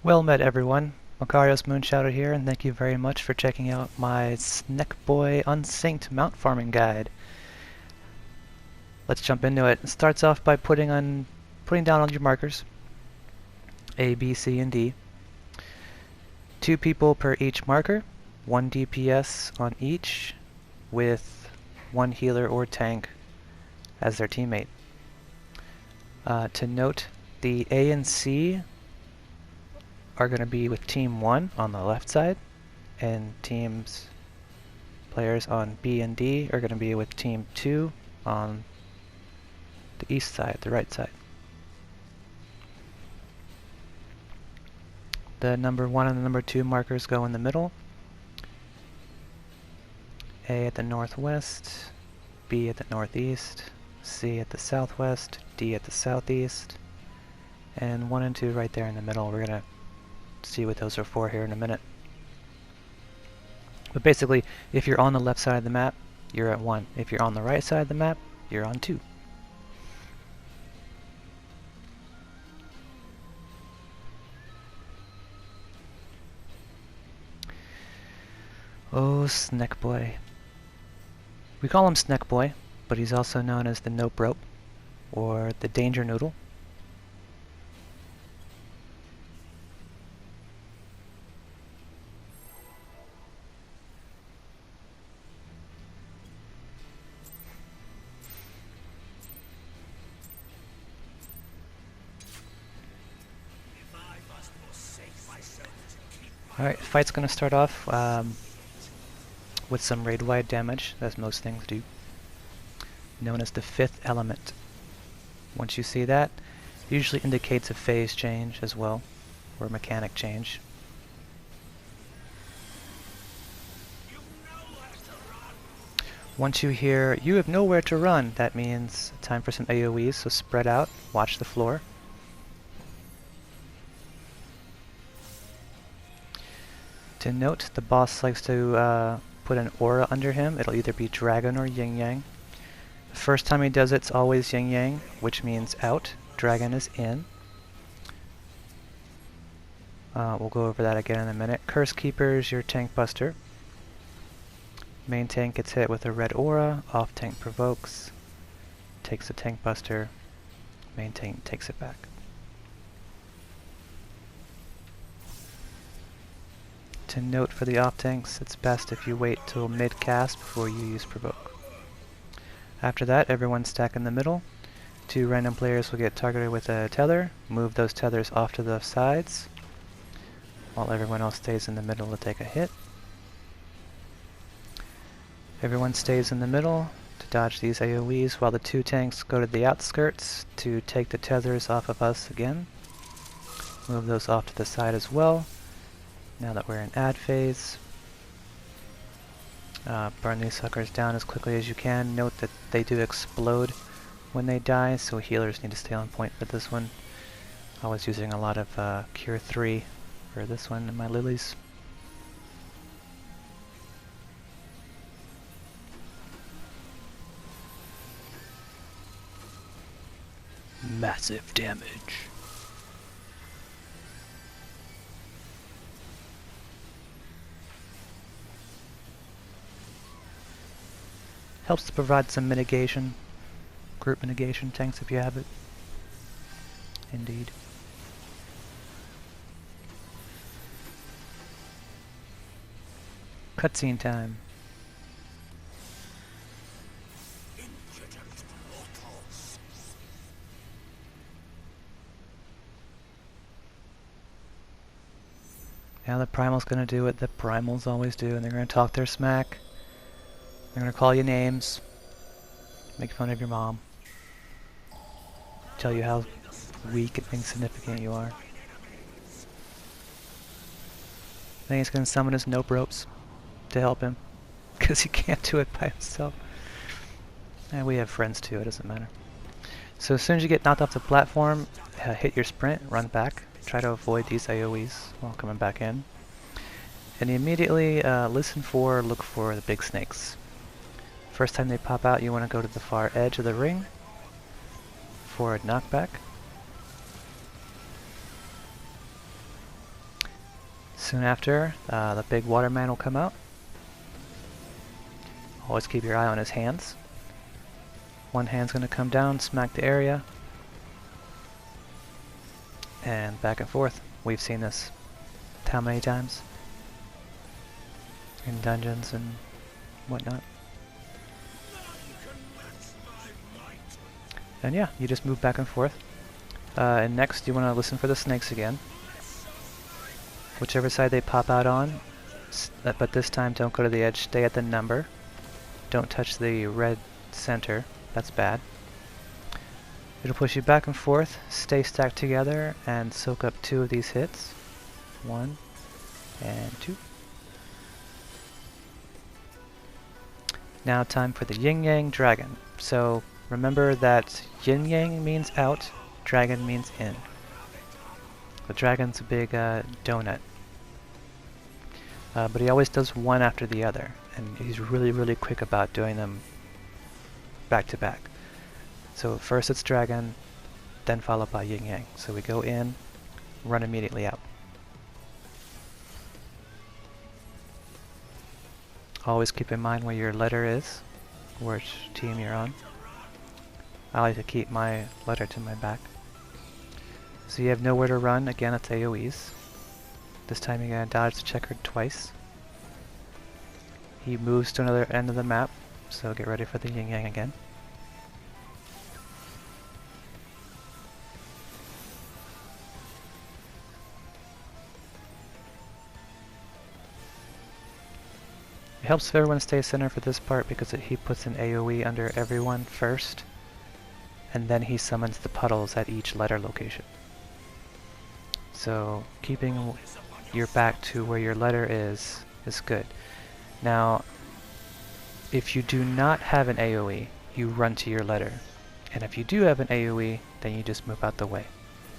Well met, everyone. Macarios Moonshadow here, and thank you very much for checking out my Snek Boi Unsynced mount farming guide. Let's jump into it. It starts off by putting down all your markers, A, B, C, and D. 2 people per each marker, 1 DPS on each, with 1 healer or tank as their teammate. To note, the A and C are going to be with Team 1 on the left side, and players on B and D are going to be with Team 2 on the east side, the right side. The number 1 and the number 2 markers go in the middle. A at the northwest, B at the northeast, C at the southwest, D at the southeast, and 1 and 2 right there in the middle. We're going to see what those are for here in a minute. But basically, if you're on the left side of the map, you're at 1. If you're on the right side of the map, you're on 2. Oh, Snek Boi. We call him Snek Boi, but he's also known as the Nope Rope, or the Danger Noodle. Alright, fight's gonna start off with some raid-wide damage, as most things do, known as the 5th element. Once you see that, it usually indicates a phase change as well, or a mechanic change. Once you hear, "You have nowhere to run," that means time for some AoEs, so spread out, watch the floor. To note, the boss likes to put an aura under him. It'll either be Dragon or Yin Yang. The first time he does it, it's always Yin Yang, which means out. Dragon is in. We'll go over that again in a minute. Curse Keeper's your tank buster. Main tank gets hit with a red aura. Off tank provokes. Takes the tank buster. Main tank takes it back. To note for the off tanks, it's best if you wait till mid-cast before you use provoke. After that, everyone stack in the middle. 2 random players will get targeted with a tether. Move those tethers off to the sides, while everyone else stays in the middle to take a hit. Everyone stays in the middle to dodge these AoEs, while the 2 tanks go to the outskirts to take the tethers off of us again. Move those off to the side as well. Now that we're in ad phase, burn these suckers down as quickly as you can. Note that they do explode when they die, so healers need to stay on point for this one. I was using a lot of Cure 3 for this one in my lilies. Massive damage. Helps to provide some mitigation, group mitigation tanks if you have it. Indeed. Cutscene time. Now the Primal's gonna do what the Primals always do, and they're gonna talk their smack. They're gonna call you names, make fun of your mom, tell you how weak and insignificant you are. Then he's gonna summon his Nope Ropes to help him, because he can't do it by himself. And we have friends too, it doesn't matter. So as soon as you get knocked off the platform, hit your sprint, run back, try to avoid these AoEs while coming back in. And immediately look for the big snakes. First time they pop out, you want to go to the far edge of the ring for a knockback. Soon after, the big Waterman will come out. Always keep your eye on his hands. One hand's going to come down, smack the area, and back and forth. We've seen this how many times? In dungeons and whatnot. And yeah, you just move back and forth. And next you want to listen for the snakes again. Whichever side they pop out on, but this time don't go to the edge, stay at the number. Don't touch the red center, that's bad. It'll push you back and forth, stay stacked together, and soak up 2 of these hits. 1 and 2. Now time for the Yin Yang Dragon. So remember that Yin Yang means out, Dragon means in. The dragon's a big donut. But he always does one after the other, and he's really quick about doing them back to back. So first it's dragon, then followed by yin yang. So we go in, run immediately out. Always keep in mind where your letter is, which team you're on. I like to keep my letter to my back. So you have nowhere to run, again it's AoEs. This time you're going to dodge the checkered twice. He moves to another end of the map, so get ready for the yin yang again. It helps if everyone stays center for this part because he puts an AoE under everyone first, and then he summons the puddles at each letter location. So keeping your back to where your letter is good. Now, if you do not have an AoE, you run to your letter. And if you do have an AoE, then you just move out the way.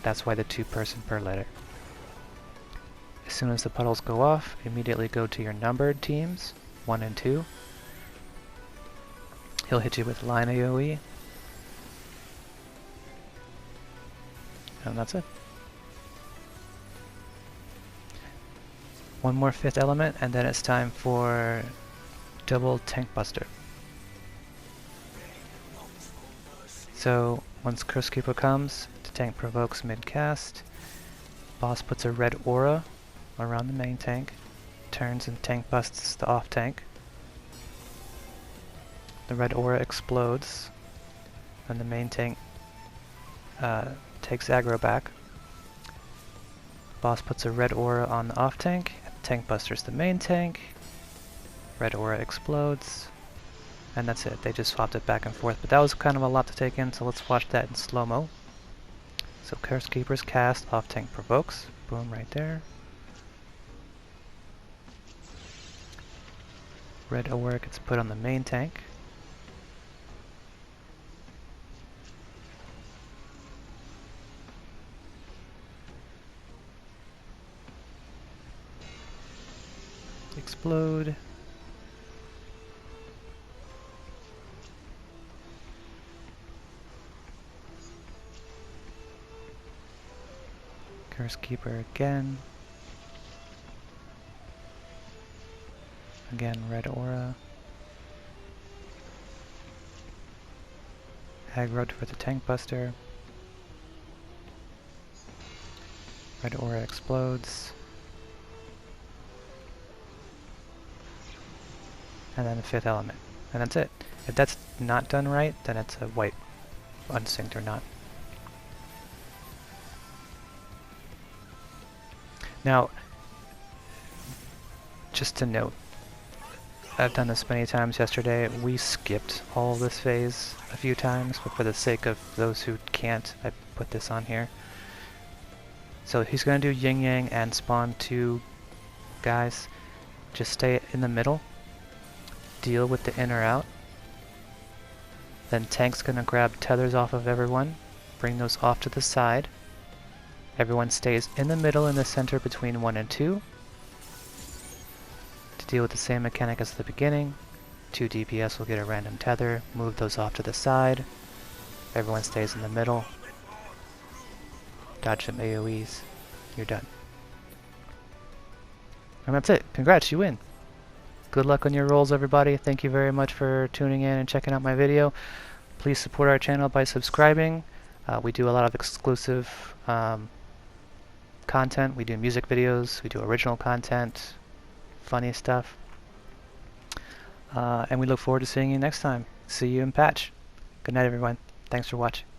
That's why the 2-person per letter. As soon as the puddles go off, immediately go to your numbered teams, 1 and 2. He'll hit you with line AoE. And that's it. One more 5th element, and then it's time for double tank buster. So once Curse Keeper comes, the tank provokes mid-cast. Boss puts a red aura around the main tank, turns and tank busts the off tank. The red aura explodes, and the main tank takes aggro back. Boss puts a red aura on the off tank, tank busters the main tank, red aura explodes, and that's it. They just swapped it back and forth, but that was kind of a lot to take in, so let's watch that in slow-mo. So Curse Keeper's cast, off tank provokes, boom right there. Red aura gets put on the main tank. Explode. Curse Keeper again. Again, red aura. Aggroed for the tank buster. Red aura explodes. And then the 5th element. And that's it. If that's not done right, then it's a white, unsynced or not. Now, just to note, I've done this many times yesterday. We skipped all of this phase a few times, but for the sake of those who can't, I put this on here. So he's going to do yin yang and spawn 2 guys. Just stay in the middle. Deal with the in or out. Then tank's gonna grab tethers off of everyone, bring those off to the side. Everyone stays in the middle in the center between 1 and 2. To deal with the same mechanic as the beginning, 2 DPS will get a random tether, move those off to the side. Everyone stays in the middle. Dodge some AoEs. You're done. And that's it. Congrats, you win. Good luck on your rolls, everybody. Thank you very much for tuning in and checking out my video. Please support our channel by subscribing. We do a lot of exclusive content. We do music videos, we do original content, funny stuff. And we look forward to seeing you next time. See you in patch. Good night, everyone. Thanks for watching.